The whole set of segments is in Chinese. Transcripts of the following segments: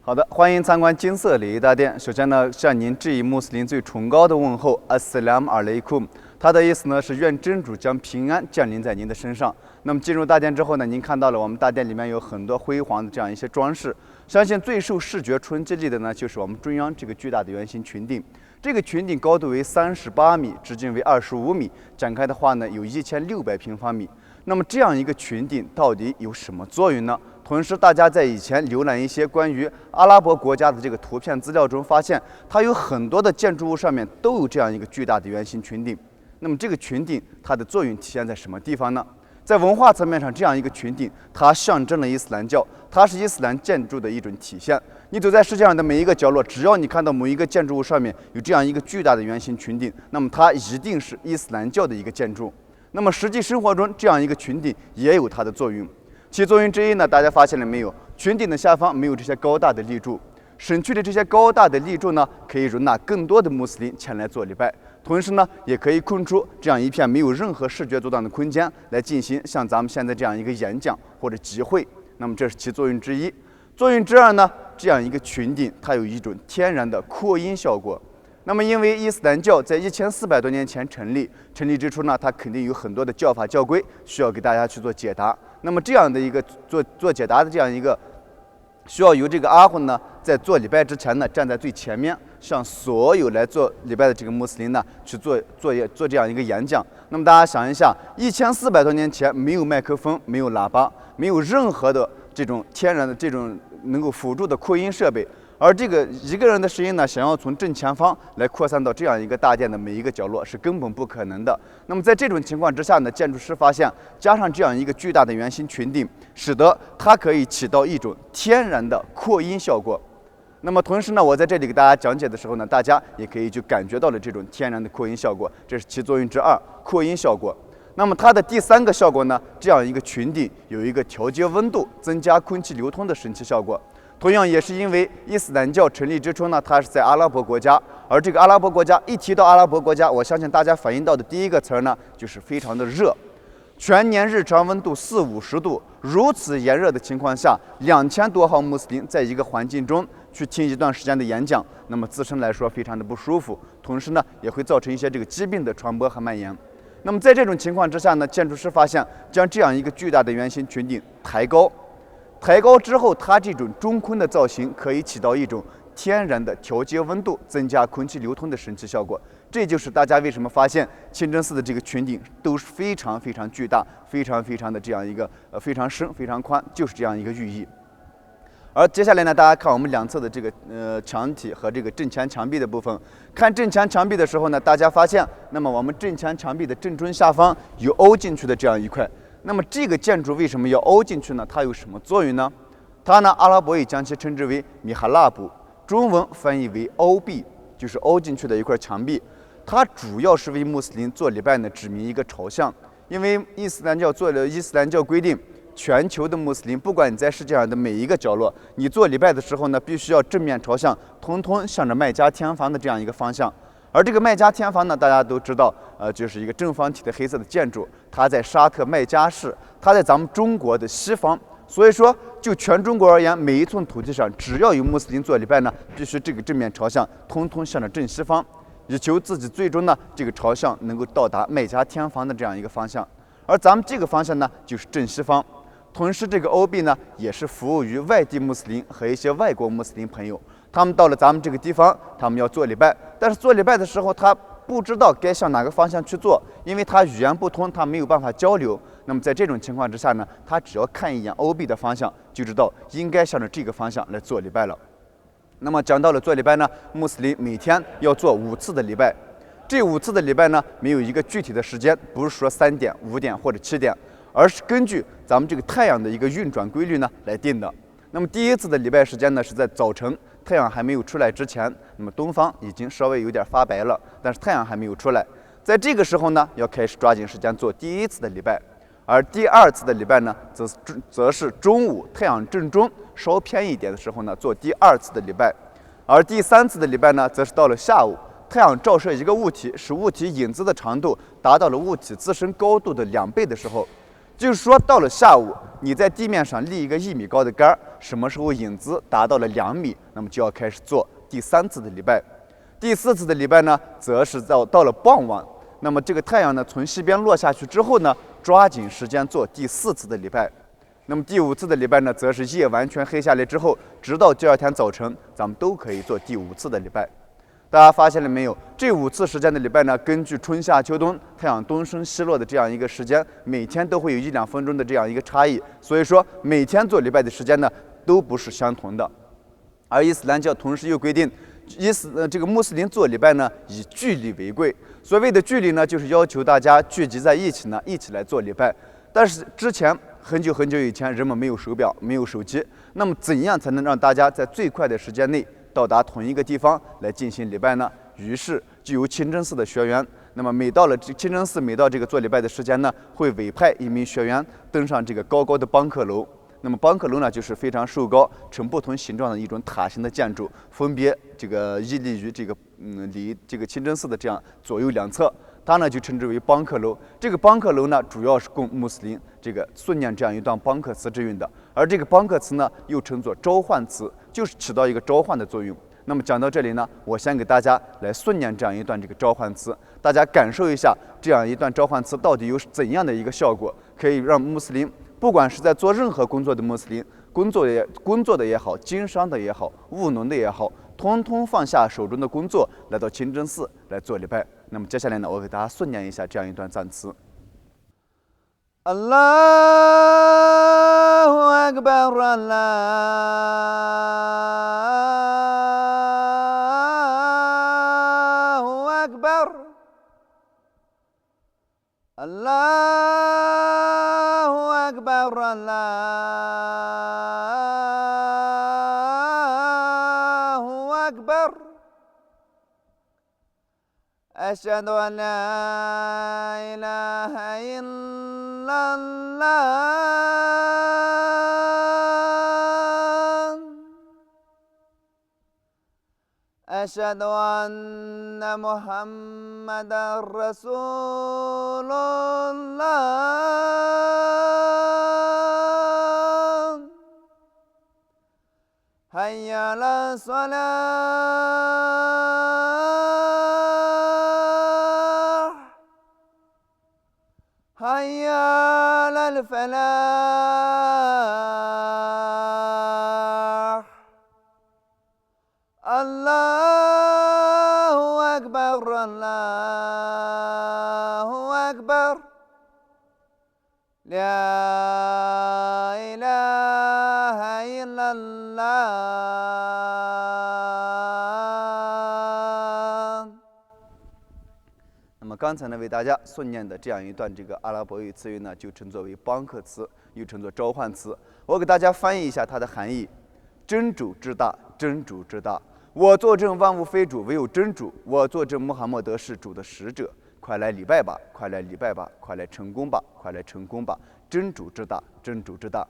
好的，欢迎参观金色礼仪大殿。首先呢，向您致以穆斯林最崇高的问候 ，Assalamu alaikum。它的意思呢是愿真主将平安降临在您的身上。那么进入大殿之后呢，您看到了我们大殿里面有很多辉煌的这样一些装饰。相信最受视觉冲击力的呢，就是我们中央这个巨大的圆形群顶。这个群顶高度为38米，直径为25米，展开的话呢有1600平方米。那么这样一个群顶到底有什么作用呢？同时，大家在以前浏览一些关于阿拉伯国家的这个图片资料中发现，它有很多的建筑物上面都有这样一个巨大的圆形群顶。那么这个群顶它的作用体现在什么地方呢？在文化层面上，这样一个群顶它象征了伊斯兰教，它是伊斯兰建筑的一种体现。你走在世界上的每一个角落，只要你看到某一个建筑物上面有这样一个巨大的圆形群顶，那么它一定是伊斯兰教的一个建筑。那么实际生活中，这样一个群顶也有它的作用。其作用之一呢，大家发现了没有？群顶的下方没有这些高大的立柱，省去的这些高大的立柱呢，可以容纳更多的穆斯林前来做礼拜，同时呢，也可以空出这样一片没有任何视觉阻挡的空间来进行像咱们现在这样一个演讲或者集会。那么这是其作用之一。作用之二呢，这样一个群顶它有一种天然的扩音效果。那么，因为伊斯兰教在1400多年前成立之初呢，它肯定有很多的教法教规需要给大家去做解答。那么这样的一个做解答的这样一个，需要由这个阿訇呢，在做礼拜之前呢，站在最前面，向所有来做礼拜的这个穆斯林呢，去做这样一个演讲。那么大家想一下，1400多年前没有麦克风，没有喇叭，没有任何的这种天然的这种能够辅助的扩音设备。而这个一个人的声音呢，想要从正前方来扩散到这样一个大殿的每一个角落，是根本不可能的。那么在这种情况之下呢，建筑师发现，加上这样一个巨大的圆形群顶，使得它可以起到一种天然的扩音效果。那么同时呢，我在这里给大家讲解的时候呢，大家也可以就感觉到了这种天然的扩音效果，这是其作用之二，扩音效果。那么它的第三个效果呢，这样一个群顶有一个调节温度、增加空气流通的神奇效果。同样也是因为伊斯兰教成立之初呢，它是在阿拉伯国家，而这个阿拉伯国家一提到阿拉伯国家，我相信大家反映到的第一个词儿呢，就是非常的热，全年日常温度40-50度，如此炎热的情况下，2000多号穆斯林在一个环境中去听一段时间的演讲，那么自身来说非常的不舒服，同时呢也会造成一些这个疾病的传播和蔓延。那么在这种情况之下呢，建筑师发现将这样一个巨大的圆形群顶抬高之后，它这种中空的造型可以起到一种天然的调节温度、增加空气流通的神奇效果。这就是大家为什么发现清真寺的这个群顶都是非常非常巨大、非常的这样一个非常深、非常宽，就是这样一个寓意。而接下来呢，大家看我们两侧的这个墙体和这个正前墙壁的部分。看正前墙壁的时候呢，大家发现，那么我们正前墙壁的正中下方有凹进去的这样一块。那么这个建筑为什么要凹进去呢？它有什么作用呢？它呢，阿拉伯语将其称之为米哈拉布，中文翻译为凹壁，就是凹进去的一块墙壁。它主要是为穆斯林做礼拜呢指明一个朝向，因为伊斯兰教规定，全球的穆斯林，不管你在世界上的每一个角落，你做礼拜的时候呢，必须要正面朝向，通通向着麦加天房的这样一个方向。而这个麦加天房呢，大家都知道，就是一个正方体的黑色的建筑，它在沙特麦加市，它在咱们中国的西方。所以说，就全中国而言，每一寸土地上，只要有穆斯林做礼拜呢，必须这个正面朝向，通通向着正西方，以求自己最终呢，这个朝向能够到达麦加天房的这样一个方向。而咱们这个方向呢，就是正西方。同时，这个欧壁呢，也是服务于外地穆斯林和一些外国穆斯林朋友。他们到了咱们这个地方，他们要做礼拜，但是做礼拜的时候，他不知道该向哪个方向去做，因为他语言不通，他没有办法交流。那么在这种情况之下呢，他只要看一眼欧壁的方向，就知道应该向着这个方向来做礼拜了。那么讲到了做礼拜呢，穆斯林每天要做5次的礼拜，这5次的礼拜呢，没有一个具体的时间，不是说3点、5点或者7点，而是根据咱们这个太阳的一个运转规律呢来定的。那么第一次的礼拜时间呢，是在早晨，太阳还没有出来之前，那么东方已经稍微有点发白了，但是太阳还没有出来。在这个时候呢，要开始抓紧时间做第1次的礼拜，而第2次的礼拜呢，则是中午太阳正中稍偏一点的时候呢，做第2次的礼拜，而第3次的礼拜呢，则是到了下午，太阳照射一个物体，使物体影子的长度达到了物体自身高度的2倍的时候。就是说，到了下午，你在地面上立一个1米高的杆儿，什么时候影子达到了2米，那么就要开始做第3次的礼拜。第4次的礼拜呢，则是到了傍晚，那么这个太阳呢从西边落下去之后呢，抓紧时间做第4次的礼拜。那么第5次的礼拜呢，则是夜完全黑下来之后，直到第2天早晨，咱们都可以做第5次的礼拜。大家发现了没有？这5次时间的礼拜呢，根据春夏秋冬太阳东升西落的这样一个时间，每天都会有1-2分钟的这样一个差异。所以说，每天做礼拜的时间呢，都不是相同的。而伊斯兰教同时又规定，这个穆斯林做礼拜呢，以距离为贵。所谓的距离呢，就是要求大家聚集在一起呢，一起来做礼拜。但是之前很久以前，人们没有手表，没有手机，那么怎样才能让大家在最快的时间内到达同一个地方来进行礼拜呢？于是就由清真寺的学员，那么每到这个做礼拜的时间呢，会委派1名学员登上这个高高的邦克楼。那么邦克楼呢，就是非常瘦高、呈不同形状的一种塔形的建筑，分别这个屹立于离这个清真寺的这样左右2侧，它呢就称之为邦克楼。这个邦克楼呢，主要是供穆斯林这个诵念这样一段邦克词之用的。而这个邦克词呢，又称作召唤词，就是起到一个召唤的作用。那么讲到这里呢，我先给大家来诵念这样一段这个召唤词，大家感受一下这样一段召唤词到底有怎样的一个效果，可以让穆斯林，不管是在做任何工作的穆斯林，工作的也好，经商的也好，务农的也好，通通放下手中的工作，来到清真寺来做礼拜。那么接下来呢，我给大家诵念一下这样一段赞词。Allahu Akbar, Allahu Akbar, Allahu Akbar, Allahu Akbar. Asyhadu an la ilaha illallah. Asyhadu anna Muhammadar Rasulullah. Hayya 'alas salah, hayya 'alal falah. Allahu Akbar, Allahu Akbar. La ilaha illallah。那么刚才呢，为大家诵念的这样一段这个阿拉伯语词语呢，就称作为邦克词，又称作召唤词。我给大家翻译一下它的含义：真主之大，真主之大。我作证万物非主，唯有真主。我作证穆罕默德是主的使者。快来礼拜吧，快来礼拜吧，快来成功吧，快来成功吧！真主之大，真主之大。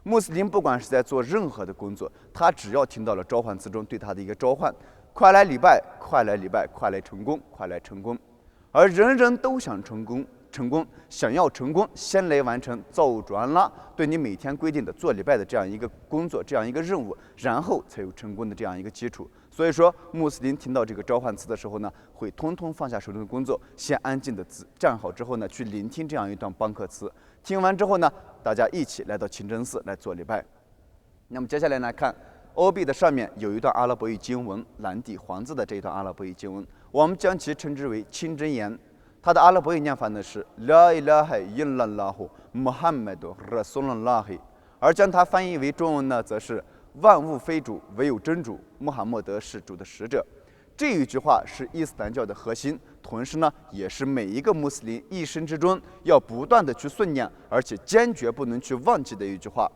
穆斯林不管是在做任何的工作，他只要听到了召唤词中对他的一个召唤，快来礼拜，快来礼拜，快来成功，快来成功。而人人都想成功，想要成功，先来完成造转拉对你每天规定的做礼拜的这样一个工作，这样一个任务，然后才有成功的这样一个基础。所以说，穆斯林听到这个召唤词的时候呢，会通通放下手中的工作，先安静的站好之后呢，去聆听这样一段邦克词。听完之后呢，大家一起来到清真寺来做礼拜。那么接下来呢，看欧币的上面有一段阿拉伯语经文，蓝底黄字的这一段阿拉伯语经文，我们将其称之为清真言。它的阿拉伯语念法呢是 La ilaha illallah Muhammadur Rasulullah， 而将它翻译为中文呢，则是万物非主，唯有真主，穆罕默德是主的使者。这一句话是伊斯兰教的核心，同时呢，也是每一个穆斯林一生之中要不断的去诵念，而且坚决不能去忘记的一句话。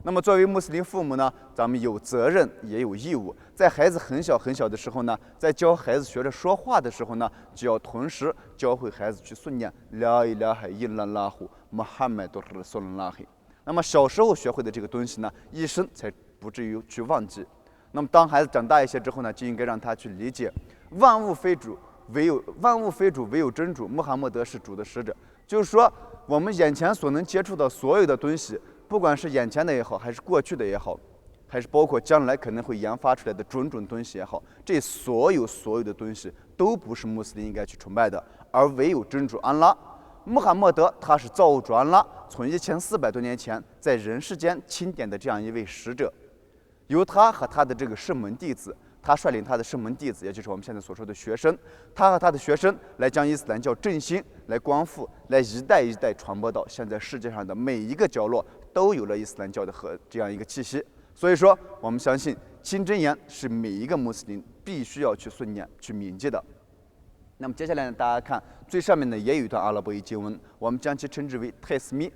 那么作为穆斯林父母呢，咱们有责任也有义务，在孩子很小的时候呢，在教孩子学着说话的时候呢，就要同时教会孩子去诵念 La ilaha illallah Muhammadur Rasulullah。那么小时候学会的这个东西呢，一生才不至于去忘记。那么当孩子长大一些之后呢，就应该让他去理解万物非主，唯有真主，穆罕默德是主的使者。就是说，我们眼前所能接触到所有的东西，不管是眼前的也好，还是过去的也好，还是包括将来可能会研发出来的种种东西也好，这所有的东西都不是穆斯林应该去崇拜的，而唯有真主安拉。穆罕默德他是造物主安拉从1400多年前在人世间钦点的这样一位使者，由他和他的这个圣门弟子，他率领他的圣门弟子，也就是我们现在所说的学生，他和他的学生来将伊斯兰教振兴，来光复，来一代一代传播到现在世界上的每一个角落，都有了伊斯兰教的和这样一个气息。所以说，我们相信清真言是每一个穆斯林必须要去诵念、去铭记的。那么接下来呢，大家看最上面呢也有一段阿拉伯语经文，我们将其称之为泰斯米。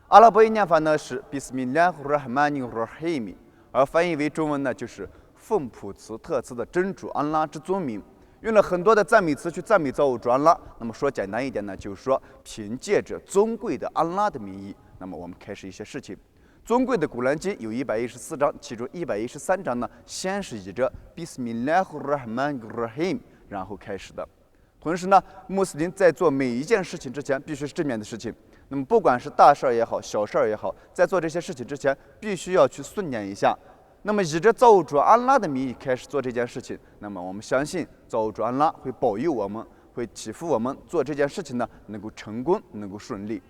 阿拉伯语念法呢是 Bismillahirrahmanirrahim， 而翻译为中文呢就是奉普慈特慈的真主安拉之尊名。用了很多的赞美词去赞美造物主安拉。那么说简单一点呢，就是说凭借着尊贵的安拉的名义，那么我们开始一些事情。尊贵的古兰经有114章，其中113章呢，先是以着 Bismillahirrahmanirrahim 然后开始的。同时呢，穆斯林在做每一件事情之前，必须是正面的事情。那么不管是大事儿也好，小事儿也好，在做这些事情之前，必须要去诵念一下。那么以着造物主安拉的名义开始做这件事情，那么我们相信造物主安拉会保佑我们，会祈福我们做这件事情呢能够成功，能够顺利。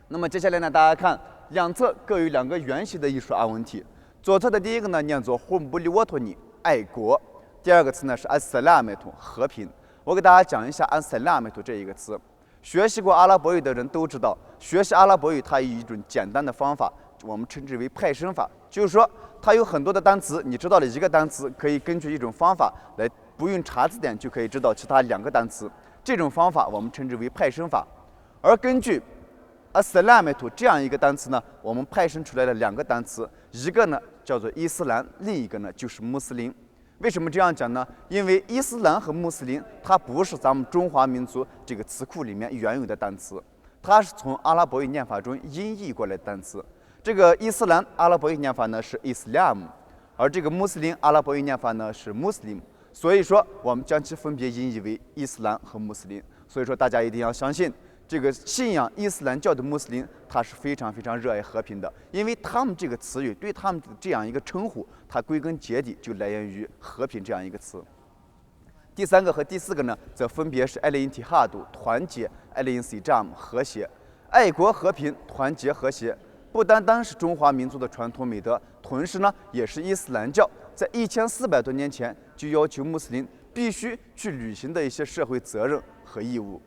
那么接下来呢，大家看两侧各有2个圆形的艺术阿文体。左侧的第一个呢念作 Humbuli Watoni 爱国，第2个词呢是 As-Salamatu 和平。我给大家讲一下 As-Salamatu 这一个词。学习过阿拉伯语的人都知道，学习阿拉伯语它有一种简单的方法，我们称之为派生法，就是说它有很多的单词，你知道了一个单词，可以根据一种方法来，不用查字典就可以知道其他2个单词。这种方法我们称之为派生法。而根据 As-Salamatu 这样一个单词呢，我们派生出来的2个单词，一个呢叫做伊斯兰，另一个呢就是穆斯林。为什么这样讲呢？因为伊斯兰和穆斯林，它不是咱们中华民族这个词库里面原有的单词，它是从阿拉伯语念法中音译过来的单词。这个伊斯兰阿拉伯语念法呢是 Islam， 而这个穆斯林阿拉伯语念法呢是 Muslim。所以说，我们将其分别音译为伊斯兰和穆斯林。所以说，大家一定要相信，这个信仰伊斯兰教的穆斯林，他是非常非常热爱和平的，因为他们这个词语对他们的这样一个称呼，它归根结底就来源于和平这样一个词。第3个和第4个呢，则分别是 Al-Ittihad 团结 ，Al-Insijam 和谐。爱国、和平、团结、和谐，不单单是中华民族的传统美德，同时呢，也是伊斯兰教在1400多年前就要求穆斯林必须去履行的一些社会责任和义务。